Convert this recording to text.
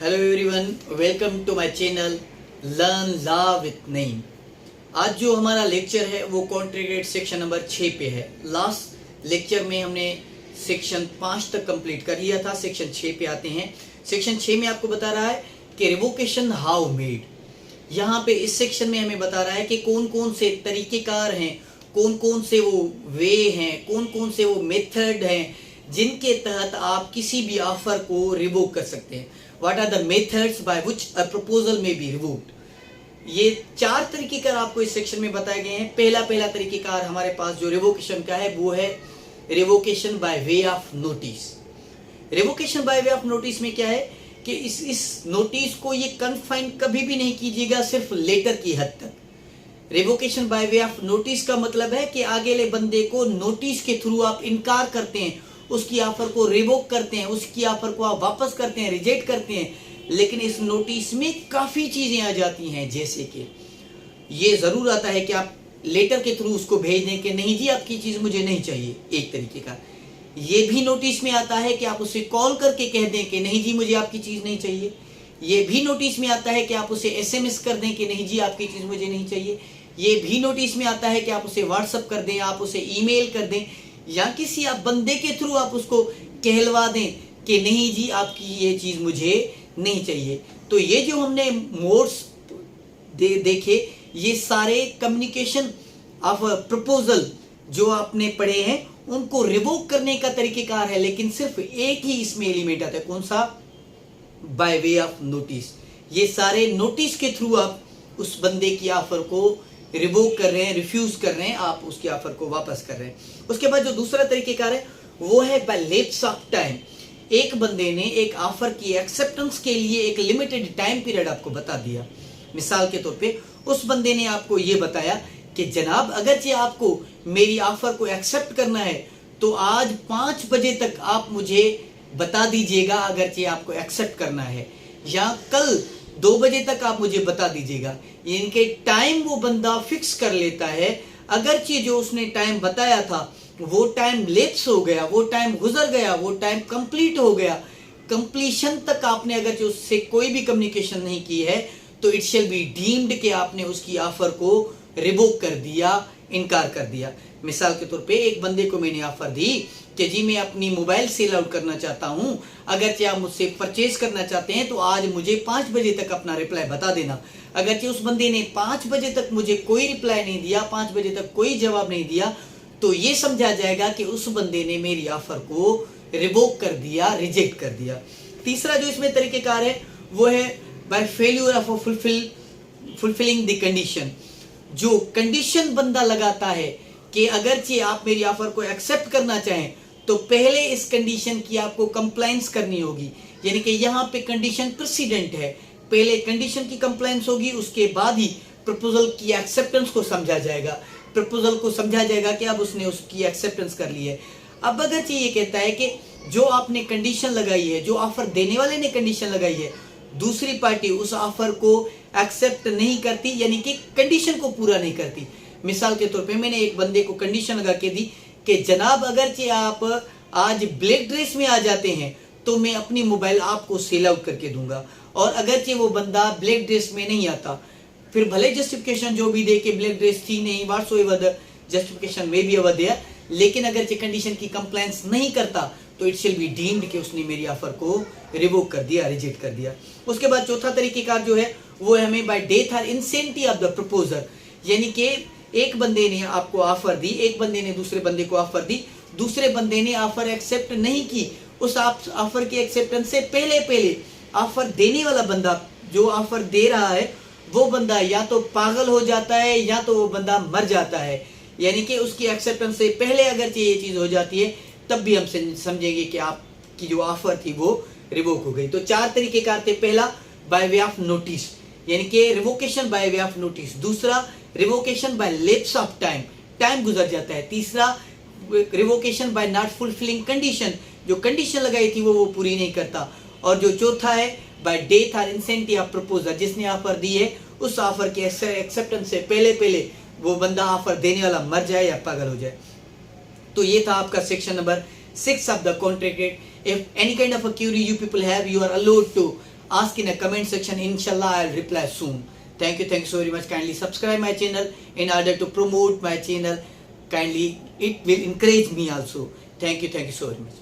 Hello everyone, welcome to my channel learn law with Naeem. आज जो हमारा लेक्चर है वो कॉन्ट्रैक्ट सेक्शन नंबर 6 पे है। लास्ट लेक्चर में हमने सेक्शन 5 तक कंप्लीट कर लिया था। सेक्शन 6 पे आते हैं। सेक्शन 6 में आपको बता रहा है कि रिवोकेशन हाउ मेड। यहाँ पे इस सेक्शन में हमें बता रहा है कि कौन कौन से तरीकेकार हैं, कौन कौन से वो वे हैं, कौन कौन से वो मेथड हैं जिनके तहत आप किसी भी ऑफर को रिवोक कर सकते हैं। What are the methods by which a proposal may be revoked? ये 4 तरीकेकार आपको इस सेक्शन में बताए गए हैं। पहला तरीकेकार हमारे पास जो रिवोकेशन का है वो है revocation by way of notice. Revocation by way of notice में क्या है कि इस नोटिस को ये कन्फाइन कभी भी नहीं कीजिएगा सिर्फ लेटर की हद तक। Revocation by way of notice का मतलब है कि आगेले बंदे को नोटिस के थ्रू आप इनकार करते हैं, उसकी ऑफर को रिवोक करते हैं, उसकी ऑफर को आप वापस करते हैं, रिजेक्ट करते हैं। लेकिन इस नोटिस में काफी चीजें आ जाती हैं, जैसे कि ये जरूर आता है कि आप लेटर के थ्रू उसको भेज दें कि नहीं जी आपकी चीज मुझे नहीं चाहिए, एक तरीके का। ये भी नोटिस में आता है कि आप उसे कॉल करके कह दें कि नहीं जी मुझे आपकी चीज नहीं चाहिए। ये भी नोटिस में आता है कि आप उसे SMS कर दें कि नहीं जी आपकी चीज मुझे नहीं चाहिए। ये भी नोटिस में आता है कि आप उसे व्हाट्सअप कर दें, आप उसे ईमेल कर दें, या किसी आप बंदे के थ्रू आप उसको कहलवा दें कि नहीं जी आपकी ये चीज मुझे नहीं चाहिए। तो ये जो हमने मोड्स देखे ये सारे कम्युनिकेशन ऑफ प्रपोजल जो आपने पढ़े हैं उनको रिवोक करने का तरीकेकार है। लेकिन सिर्फ एक ही इसमें एलिमेंट आता है, कौन सा? Bye way of notice. ये सारे नोटिस के थ्रू आप उस बंदे की ऑफर को रिवोक कर रहे हैं, रिफ्यूज कर रहे हैं, आप उसकी ऑफर को वापस कर रहे हैं। उसके बाद जो दूसरा तरीकेकार है वो है बाय लैप्स ऑफ टाइम। एक बंदे ने एक ऑफर की एक्सेप्टेंस के लिए एक लिमिटेड टाइम पीरियड आपको बता दिया। मिसाल के तौर पे उस बंदे ने आपको ये बताया कि जनाब अगरचे आपको मेरी ऑफर को एक्सेप्ट करना है तो आज 5 बजे तक आप मुझे बता दीजिएगा अगरचे आपको एक्सेप्ट करना है, या कल 2 बजे तक आप मुझे बता दीजिएगा। इनके टाइम वो बंदा फिक्स कर लेता है। अगरचे जो उसने टाइम बताया था वो टाइम लैप्स हो गया, वो टाइम गुजर गया, वो टाइम कंप्लीट हो गया, कंप्लीशन तक आपने अगर उससे कोई भी कम्युनिकेशन नहीं की है तो इट शैल बी डीम्ड कि आपने उसकी ऑफर को रिवोक कर दिया, इनकार कर दिया। मिसाल के तौर पे एक बंदे को मैंने ऑफर दी कि जी मैं अपनी मोबाइल सेल आउट करना चाहता हूं, अगर आप मुझसे परचेज करना चाहते हैं तो आज मुझे 5 बजे तक अपना रिप्लाई बता देना। अगर उस बंदे ने 5 बजे तक मुझे कोई रिप्लाई नहीं दिया, 5 बजे तक कोई जवाब नहीं दिया, तो ये समझा जाएगा कि उस बंदे ने मेरी ऑफर को रिवोक कर दिया, रिजेक्ट कर दिया। तीसरा जो इसमें तरीकेकार है वो है by failure of fulfilling the condition. जो कंडीशन बंदा लगाता है कि अगरचे आप मेरी ऑफर को एक्सेप्ट करना चाहें तो पहले इस कंडीशन की आपको कंप्लायंस करनी होगी। यानी कि यहाँ पे कंडीशन प्रेसिडेंट है, पहले कंडीशन की कंप्लायंस होगी, उसके बाद ही प्रपोजल की एक्सेप्टेंस को समझा जाएगा। प्रपोजल को समझा जाएगा कि अब उसने उसकी एक्सेप्टेंस कर ली है। अब अगरचे ये कहता है कि जो आपने कंडीशन लगाई है, जो ऑफर देने वाले ने कंडीशन लगाई है, दूसरी पार्टी उस ऑफर को एक्सेप्ट नहीं करती, यानी कि कंडीशन को पूरा नहीं करती। मिसाल के तौर पे मैंने एक बंदे को कंडीशन लगा के दी कि जनाब अगरचे आप आज ब्लैक ड्रेस में आ जाते हैं तो मैं अपनी मोबाइल आपको सेल आउट करके दूंगा। और अगरचे वो बंदा ब्लैक ड्रेस में नहीं आता, फिर भले जस्टिफिकेशन जो भी दे के ब्लैक ड्रेस थी नहीं, व्हाटसोएवर जस्टिफिकेशन में भी अवध है, लेकिन अगरचे कंडीशन की कंप्लायंस नहीं करता तो इट शैल बी डीम्ड कि उसने मेरी ऑफर को रिवोक कर दिया, रिजेक्ट कर दिया। उसके बाद चौथा तरीकेकार जो है वो है हमें बाय डेथ और इंसेंटिव ऑफ द प्रपोजर। यानी कि एक बंदे ने आपको ऑफर दी, एक बंदे ने दूसरे बंदे को ऑफर दी, दूसरे बंदे ने ऑफर एक्सेप्ट नहीं की। उस ऑफर की एक्सेप्टेंस से पहले ऑफर देने वाला बंदा जो ऑफर दे रहा है वो बंदा या तो पागल हो जाता है या तो वो बंदा मर जाता है। यानी कि उसकी एक्सेप्टेंस से पहले अगर ये चीज हो जाती है तब भी हम समझेंगे कि आपकी जो ऑफर थी वो रिवोक हो गई। तो 4 तरीकेकार थे। पहला बाय वे ऑफ नोटिस, यानी कि revocation by way of notice. दूसरा revocation by lapse of time, time गुजर जाता है। तीसरा revocation by not fulfilling condition, जो कंडीशन लगाई थी वो पूरी नहीं करता। और जो चौथा है बाय डेथ और इंसेंटिव ऑफ प्रपोजर, जिसने ऑफर दी है उस ऑफर के एक्सेप्टेंस से पहले वो बंदा ऑफर देने वाला मर जाए या पागल हो जाए। तो ये था आपका section number 6 of the contract. If any kind of a query you people have, you are allowed to ask in a comment section. Inshallah, I'll reply soon. Thank you so very much. Kindly subscribe my channel in order to promote my channel. Kindly, it will encourage me also. Thank you so very much.